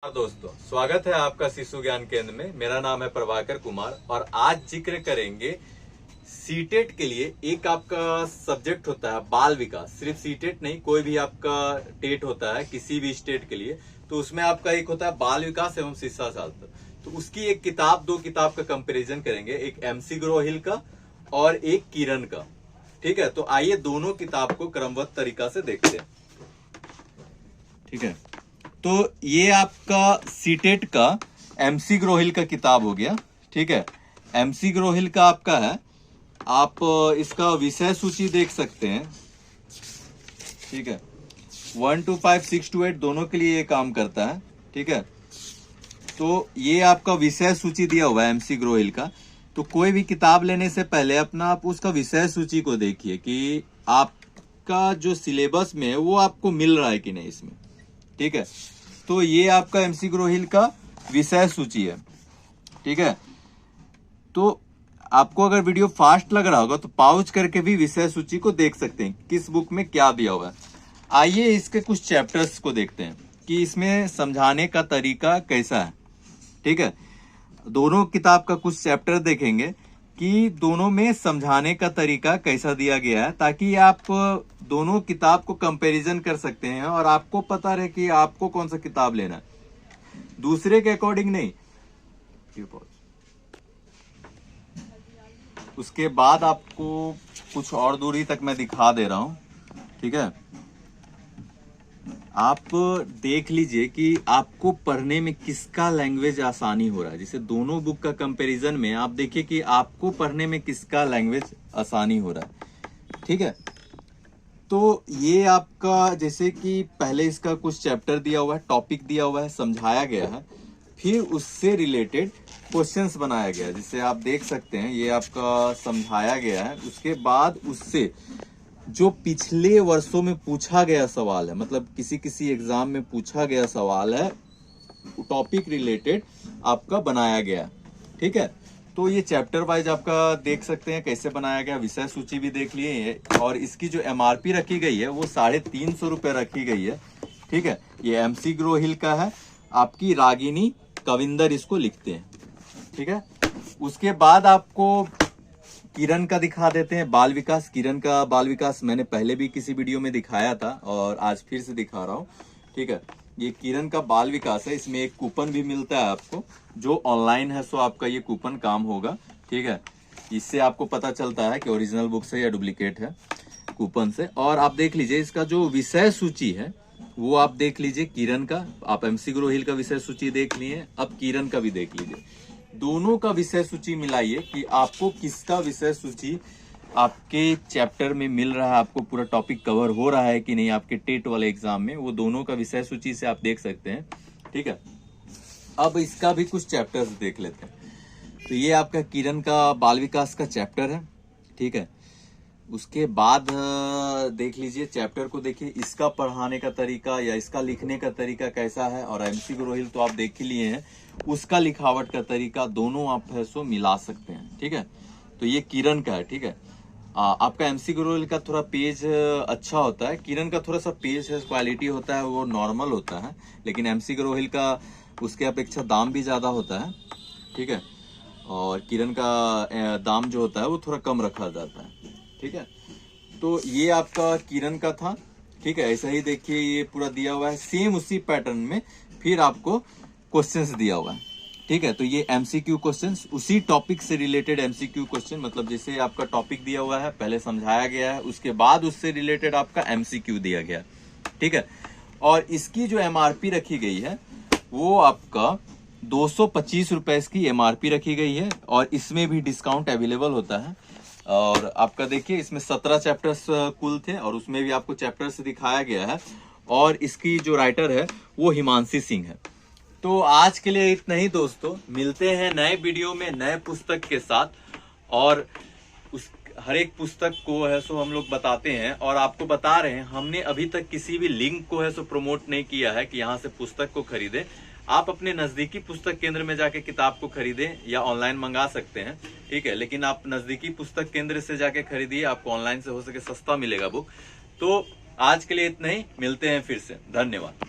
दोस्तों, स्वागत है आपका शिशु ज्ञान केंद्र में। मेरा नाम है प्रभाकर कुमार और आज जिक्र करेंगे सीटेट के लिए। एक आपका सब्जेक्ट होता है बाल विकास। सिर्फ सीटेट नहीं, कोई भी आपका टेट होता है किसी भी स्टेट के लिए, तो उसमें आपका एक होता है बाल विकास एवं शिक्षा शास्त्र। तो उसकी एक किताब, दो किताब का कंपेरिजन करेंगे, एक MC ग्रोहिल का और एक किरण का। ठीक है, तो आइए दोनों किताब को क्रमबद्ध तरीका से देखते हैं। ठीक है, तो ये आपका सीटेट का MC ग्रोहिल का किताब हो गया। ठीक है, MC ग्रोहिल का आपका है, आप इसका विषय सूची देख सकते हैं। ठीक है, 1 to 5, 6 to 8 दोनों के लिए ये काम करता है। ठीक है, तो ये आपका विषय सूची दिया हुआ है MC ग्रोहिल का। तो कोई भी किताब लेने से पहले अपना आप उसका विषय सूची को देखिए कि आपका जो सिलेबस में है वो आपको मिल रहा है कि नहीं इसमें। ठीक है, तो ये आपका MC ग्रोहिल का विषय सूची है। ठीक है, तो आपको अगर वीडियो फास्ट लग रहा होगा तो पॉज करके भी विषय सूची को देख सकते हैं किस बुक में क्या दिया हुआ है। आइए इसके कुछ चैप्टर्स को देखते हैं कि इसमें समझाने का तरीका कैसा है। ठीक है, दोनों किताब का कुछ चैप्टर देखेंगे कि दोनों में समझाने का तरीका कैसा दिया गया है, ताकि आप दोनों किताब को कंपैरिजन कर सकते हैं और आपको पता रहे कि आपको कौन सा किताब लेना है, दूसरे के अकॉर्डिंग नहीं। उसके बाद आपको कुछ और दूरी तक मैं दिखा दे रहा हूं। ठीक है, आप देख लीजिए कि आपको पढ़ने में किसका लैंग्वेज आसानी हो रहा है। जैसे दोनों बुक का कंपैरिजन में आप देखिए कि आपको पढ़ने में किसका लैंग्वेज आसानी हो रहा है। ठीक है, तो ये आपका जैसे कि पहले इसका कुछ चैप्टर दिया हुआ है, टॉपिक दिया हुआ है, समझाया गया है, फिर उससे रिलेटेड क्वेश्चंस बनाया गया है। जिसे आप देख सकते हैं ये आपका समझाया गया है। उसके बाद उससे जो पिछले वर्षों में पूछा गया सवाल है, मतलब किसी किसी एग्जाम में पूछा गया सवाल है, टॉपिक रिलेटेड आपका बनाया गया। ठीक है, तो ये चैप्टर वाइज आपका देख सकते हैं कैसे बनाया गया। विषय सूची भी देख लिए है और इसकी जो MRP रखी गई है वो 350 रुपए रखी गई है। ठीक है, ये MC ग्रोहिल का है, आपकी रागिनी कविंदर इसको लिखते हैं। ठीक है, उसके बाद आपको किरण का दिखा देते हैं, बाल विकास। किरण का बाल विकास मैंने पहले भी किसी वीडियो में दिखाया था और आज फिर से दिखा रहा हूँ। ठीक है, ये किरण का बाल विकास है। इसमें एक कूपन भी मिलता है आपको, जो ऑनलाइन है, सो आपका ये कूपन काम होगा। ठीक है, इससे आपको पता चलता है कि ओरिजिनल बुक है या डुप्लीकेट है कूपन से। और आप देख लीजिए इसका जो विषय सूची है वो आप देख लीजिए। किरण का आप MC ग्रोहिल का विषय सूची देख लिए, अब किरण का भी देख लीजिए। दोनों का विषय सूची मिलाइए कि आपको किसका विषय सूची आपके चैप्टर में मिल रहा है, आपको पूरा टॉपिक कवर हो रहा है कि नहीं आपके टेट वाले एग्जाम में, वो दोनों का विषय सूची से आप देख सकते हैं। ठीक है, अब इसका भी कुछ चैप्टर्स देख लेते हैं। तो ये आपका किरण का बाल विकास का चैप्टर है। ठीक है, उसके बाद देख लीजिए चैप्टर को, देखिए इसका पढ़ाने का तरीका या इसका लिखने का तरीका कैसा है। और MC ग्रोहिल तो आप देख ही लिए हैं, उसका लिखावट का तरीका, दोनों आप है सो मिला सकते हैं। ठीक है, तो ये किरण का है। ठीक है, आपका MC ग्रोहिल का थोड़ा पेज अच्छा होता है, किरण का थोड़ा सा पेज है क्वालिटी होता है वो नॉर्मल होता है, लेकिन MC ग्रोहिल का उसके अपेक्षा दाम भी ज्यादा होता है। ठीक है, और किरण का दाम जो होता है वो थोड़ा कम रखा जाता है। ठीक है, तो ये आपका किरण का था। ठीक है, ऐसा ही देखिए ये पूरा दिया हुआ है, सेम उसी पैटर्न में फिर आपको क्वेश्चंस दिया हुआ है। ठीक है, तो ये MCQ क्वेश्चंस, उसी टॉपिक से रिलेटेड MCQ क्वेश्चन, मतलब जैसे आपका टॉपिक दिया हुआ है, पहले समझाया गया है, उसके बाद उससे रिलेटेड आपका MCQ दिया गया। ठीक है, और इसकी जो MRP रखी गई है वो आपका 225 रुपए की MRP रखी गई है, और इसमें भी डिस्काउंट अवेलेबल होता है। और आपका देखिए इसमें 17 चैप्टर्स कुल थे और उसमें भी आपको चैप्टर्स दिखाया गया है, और इसकी जो राइटर है वो हिमांशी सिंह है। तो आज के लिए इतना ही दोस्तों, मिलते हैं नए वीडियो में नए पुस्तक के साथ। और उस हर एक पुस्तक को है सो हम लोग बताते हैं और आपको बता रहे हैं, हमने अभी तक किसी भी लिंक को है सो प्रमोट नहीं किया है कि यहाँ से पुस्तक को खरीदें। आप अपने नजदीकी पुस्तक केंद्र में जाके किताब को खरीदें या ऑनलाइन मंगा सकते हैं। ठीक है, लेकिन आप नजदीकी पुस्तक केंद्र से जाके खरीदिए, आपको ऑनलाइन से हो सके सस्ता मिलेगा बुक। तो आज के लिए इतना ही, मिलते हैं फिर से, धन्यवाद।